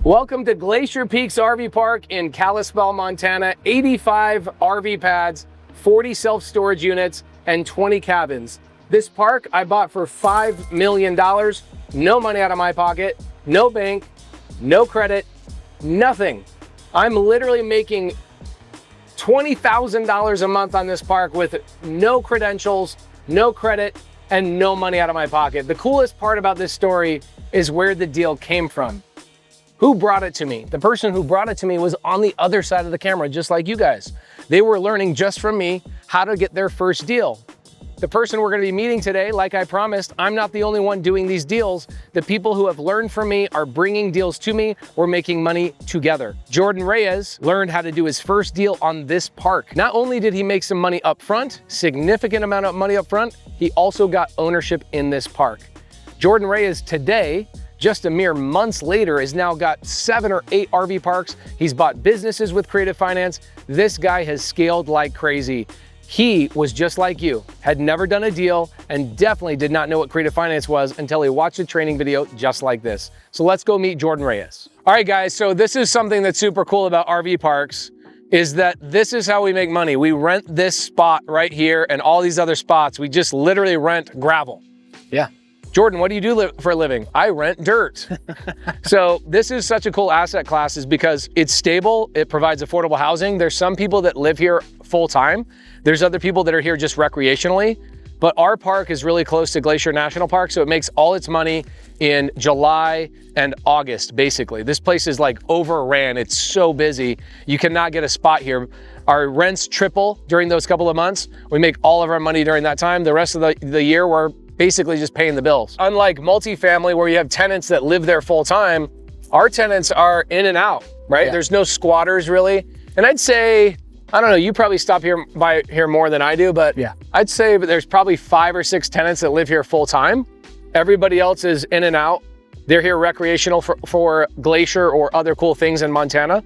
Welcome to Glacier Peaks RV Park in Kalispell, Montana. 85 RV pads, 40 self-storage units, and 20 cabins. This park I bought for $5 million. No money out of my pocket, no bank, no credit, nothing. I'm literally making $20,000 a month on this park with no credentials, no credit, and no money out of my pocket. The coolest part about this story is where the deal came from. Who brought it to me? The person who brought it to me was on the other side of the camera, just like you guys. They were learning just from me how to get their first deal. The person we're gonna be meeting today, like I promised, I'm not the only one doing these deals. The people who have learned from me are bringing deals to me. We're making money together. Jordan Reyes learned how to do his first deal on this park. Not only did he make some money up front, significant amount of money up front, he also got ownership in this park. Jordan Reyes today, just a mere months later, has now got 7 or 8 RV parks. He's bought businesses with creative finance. This guy has scaled like crazy. He was just like you, had never done a deal and definitely did not know what creative finance was until he watched a training video just like this. So let's go meet Jordan Reyes. All right, guys, so this is something that's super cool about RV parks, is that this is how we make money. We rent this spot right here and all these other spots. We just literally rent gravel. Yeah. Jordan, what do you do for a living? I rent dirt. So this is such a cool asset class is because it's stable, it provides affordable housing. There's some people that live here full time. There's other people that are here just recreationally, but our park is really close to Glacier National Park, so it makes all its money in July and August, basically. This place is like overran, it's so busy. You cannot get a spot here. Our rents triple during those couple of months. We make all of our money during that time. The rest of the year, we're basically just paying the bills. Unlike multifamily where you have tenants that live there full time, our tenants are in and out, right? Yeah. There's no squatters really. And I'd say, I don't know, you probably stop here more than I do, but yeah, I'd say there's probably 5 or 6 tenants that live here full time. Everybody else is in and out. They're here recreational for Glacier or other cool things in Montana.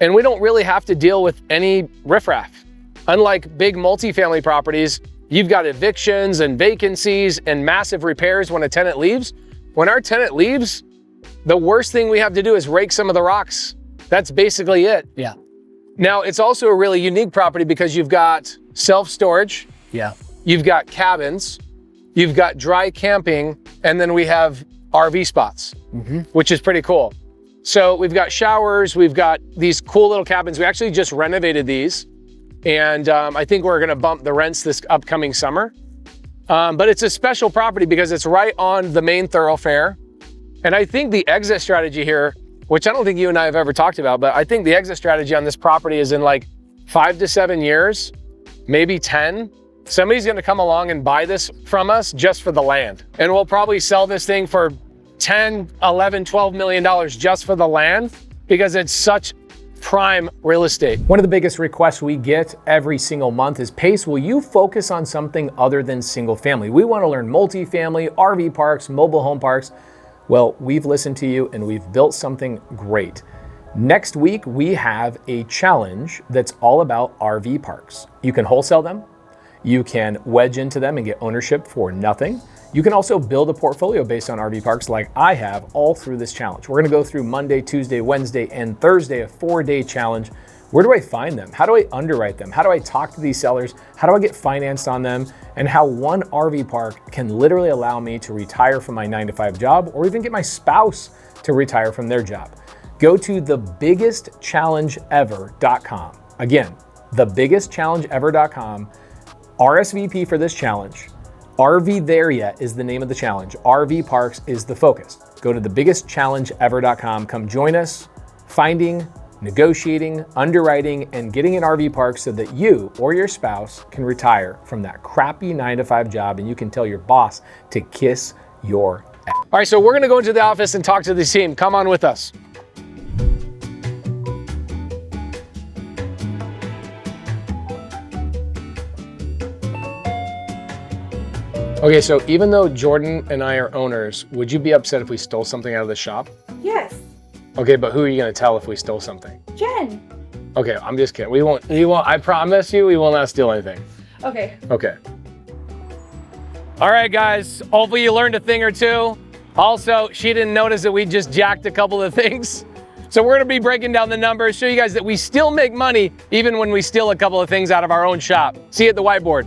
And we don't really have to deal with any riffraff. Unlike big multifamily properties, you've got evictions and vacancies and massive repairs when a tenant leaves. When our tenant leaves, the worst thing we have to do is rake some of the rocks. That's basically it. Yeah. Now, it's also a really unique property because you've got self-storage. Yeah. You've got cabins, you've got dry camping, and then we have RV spots, which is pretty cool. So we've got showers, we've got these cool little cabins. We actually just renovated these. And I think we're gonna bump the rents this upcoming summer. But it's a special property because it's right on the main thoroughfare. And I think the exit strategy here, which I don't think you and I have ever talked about, but I think the exit strategy on this property is in like 5 to 7 years, maybe 10. Somebody's gonna come along and buy this from us just for the land. And we'll probably sell this thing for 10, 11, $12 million just for the land because it's such prime real estate. One of the biggest requests we get every single month is, Pace, will you focus on something other than single family? We want to learn multifamily, RV parks, mobile home parks. Well, we've listened to you and we've built something great. Next week, we have a challenge that's all about RV parks. You can wholesale them. You can wedge into them and get ownership for nothing. You can also build a portfolio based on RV parks like I have all through this challenge. We're gonna go through Monday, Tuesday, Wednesday, and Thursday, a 4-day challenge. Where do I find them? How do I underwrite them? How do I talk to these sellers? How do I get financed on them? And how one RV park can literally allow me to retire from my 9-to-5 job or even get my spouse to retire from their job. Go to thebiggestchallengeever.com. Again, thebiggestchallengeever.com. RSVP for this challenge. RV There Yet is the name of the challenge. RV Parks is the focus. Go to thebiggestchallengeever.com. Come join us, finding, negotiating, underwriting, and getting an RV park so that you or your spouse can retire from that crappy 9-to-5 job and you can tell your boss to kiss your ass. All right, so we're gonna go into the office and talk to the team. Come on with us. Okay, so even though Jordan and I are owners, would you be upset if we stole something out of the shop? Yes. Okay, but who are you gonna tell if we stole something? Jen. Okay, I'm just kidding. We won't, I promise you, we will not steal anything. Okay. Okay. All right, guys, hopefully you learned a thing or two. Also, she didn't notice that we just jacked a couple of things. So we're gonna be breaking down the numbers, show you guys that we still make money even when we steal a couple of things out of our own shop. See you at the whiteboard.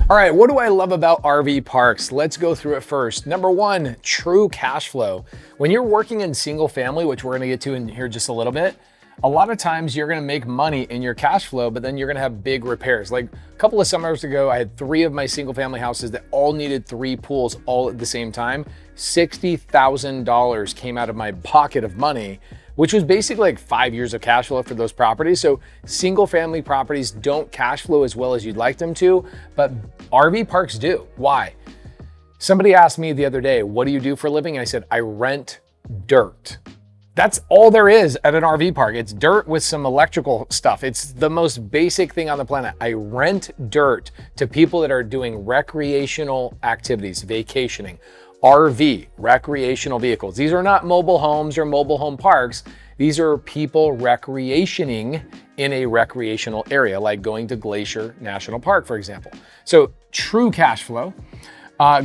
All right, what do I love about RV parks? Let's go through it first. Number one, true cash flow. When you're working in single family, which we're gonna get to in here just a little bit, a lot of times you're gonna make money in your cash flow, but then you're gonna have big repairs. Like a couple of summers ago, I had 3 of my single family houses that all needed 3 pools all at the same time. $60,000 came out of my pocket of money, which was basically like 5 years of cash flow for those properties. So single family properties don't cash flow as well as you'd like them to, but RV parks do. Why? Somebody asked me the other day, what do you do for a living? And I said, I rent dirt. That's all there is at an RV park. It's dirt with some electrical stuff. It's the most basic thing on the planet. I rent dirt to people that are doing recreational activities, vacationing. RV, recreational vehicles. These are not mobile homes or mobile home parks. These are people recreationing in a recreational area, like going to Glacier National Park, for example. So true cash flow.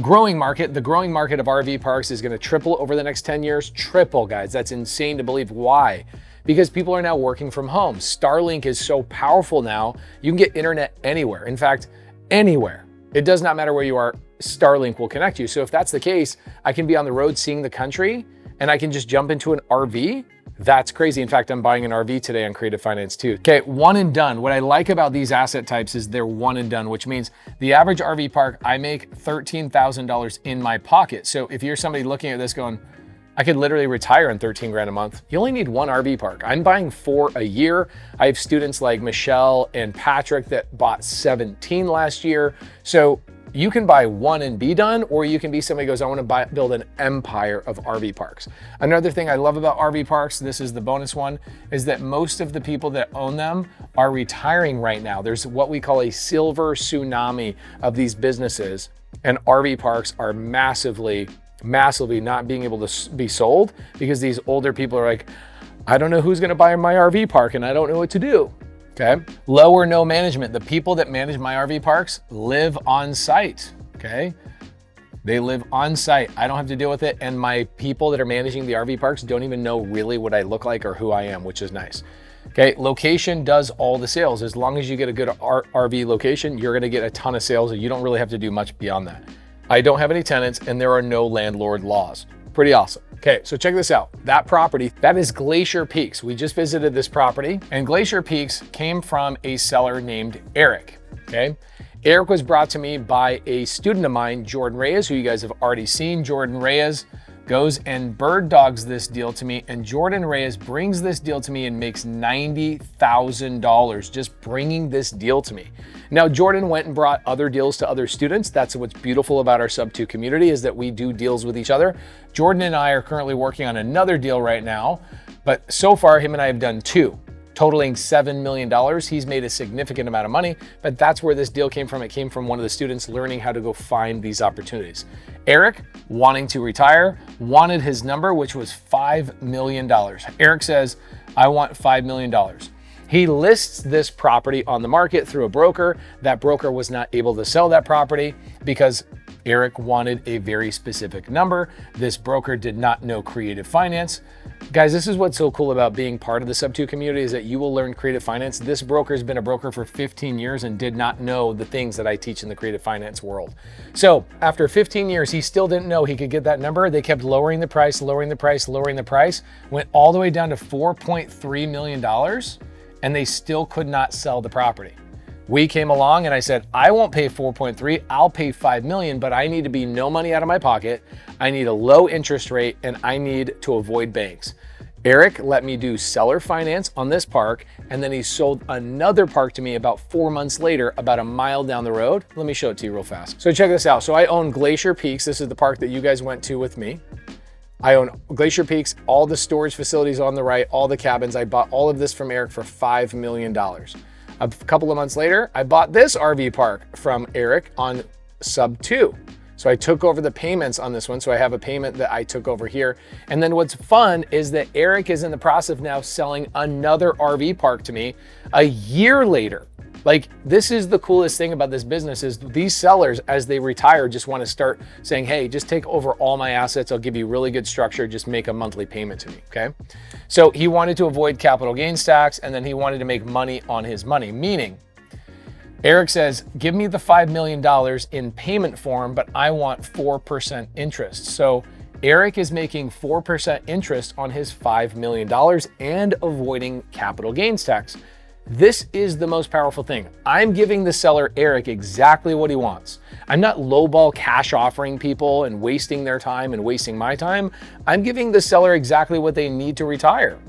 Growing market, the growing market of RV parks is gonna triple over the next 10 years. Triple, guys, that's insane to believe. Why? Because people are now working from home. Starlink is so powerful now, you can get internet anywhere. In fact, anywhere. It does not matter where you are, Starlink will connect you. So if that's the case, I can be on the road seeing the country and I can just jump into an RV. That's crazy. In fact, I'm buying an RV today on Creative Finance too. Okay, one and done. What I like about these asset types is they're one and done, which means the average RV park, I make $13,000 in my pocket. So if you're somebody looking at this going, I could literally retire on 13 grand a month. You only need one RV park. I'm buying 4 a year. I have students like Michelle and Patrick that bought 17 last year. So you can buy one and be done, or you can be somebody who goes, I want to build an empire of RV parks. Another thing I love about RV parks, this is the bonus one, is that most of the people that own them are retiring right now. There's what we call a silver tsunami of these businesses, and RV parks are massively not being able to be sold because these older people are like, I don't know who's going to buy my RV park and I don't know what to do. Okay. Low or no management. The people that manage my RV parks live on site. Okay. They live on site. I don't have to deal with it. And my people that are managing the RV parks don't even know really what I look like or who I am, which is nice. Okay. Location does all the sales. As long as you get a good RV location, you're going to get a ton of sales and you don't really have to do much beyond that. I don't have any tenants and there are no landlord laws. Pretty awesome. Okay, so check this out. That property, that is Glacier Peaks. We just visited this property and Glacier Peaks came from a seller named Eric, okay? Eric was brought to me by a student of mine, Jordan Reyes, who you guys have already seen. Jordan Reyes goes and bird dogs this deal to me, and Jordan Reyes brings this deal to me and makes $90,000 just bringing this deal to me. Now, Jordan went and brought other deals to other students. That's what's beautiful about our SubTo community, is that we do deals with each other. Jordan and I are currently working on another deal right now, but so far him and I have done 2. Totaling $7 million. He's made a significant amount of money, but that's where this deal came from. It came from one of the students learning how to go find these opportunities. Eric, wanting to retire, wanted his number, which was $5 million. Eric says, I want $5 million. He lists this property on the market through a broker. That broker was not able to sell that property because Eric wanted a very specific number. This broker did not know creative finance. Guys, this is what's so cool about being part of the SubTo community, is that you will learn creative finance. This broker has been a broker for 15 years and did not know the things that I teach in the creative finance world. So after 15 years, he still didn't know he could get that number. They kept lowering the price, lowering the price, lowering the price, went all the way down to $4.3 million, and they still could not sell the property. We came along and I said, I won't pay 4.3, I'll pay 5 million, but I need to be no money out of my pocket. I need a low interest rate and I need to avoid banks. Eric let me do seller finance on this park, and then he sold another park to me about 4 months later, about a mile down the road. Let me show it to you real fast. So check this out. So I own Glacier Peaks. This is the park that you guys went to with me. I own Glacier Peaks, all the storage facilities on the right, all the cabins. I bought all of this from Eric for $5 million. A couple of months later, I bought this RV park from Eric on SubTo. So I took over the payments on this one. So I have a payment that I took over here. And then what's fun is that Eric is in the process of now selling another RV park to me a year later. Like, this is the coolest thing about this business is these sellers, as they retire, just want to start saying, hey, just take over all my assets. I'll give you really good structure. Just make a monthly payment to me, okay? So he wanted to avoid capital gains tax, and then he wanted to make money on his money, meaning Eric says, give me the $5 million in payment form, but I want 4% interest. So Eric is making 4% interest on his $5 million and avoiding capital gains tax. This is the most powerful thing. I'm giving the seller, Eric, exactly what he wants. I'm not lowball cash offering people and wasting their time and wasting my time. I'm giving the seller exactly what they need to retire.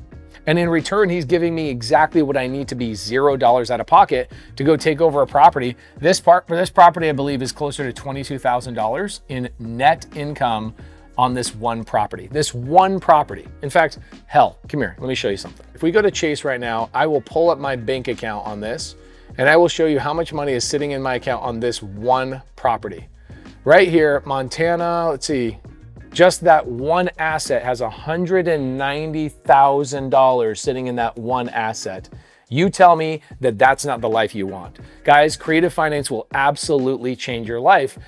And in return, he's giving me exactly what I need to be $0 out of pocket to go take over a property. This property, I believe, is closer to $22,000 in net income on this one property. This one property. In fact, hell, come here, let me show you something. If we go to Chase right now, I will pull up my bank account on this, and I will show you how much money is sitting in my account on this one property. Right here, Montana, let's see, just that one asset has $190,000 sitting in that one asset. You tell me that that's not the life you want. Guys, creative finance will absolutely change your life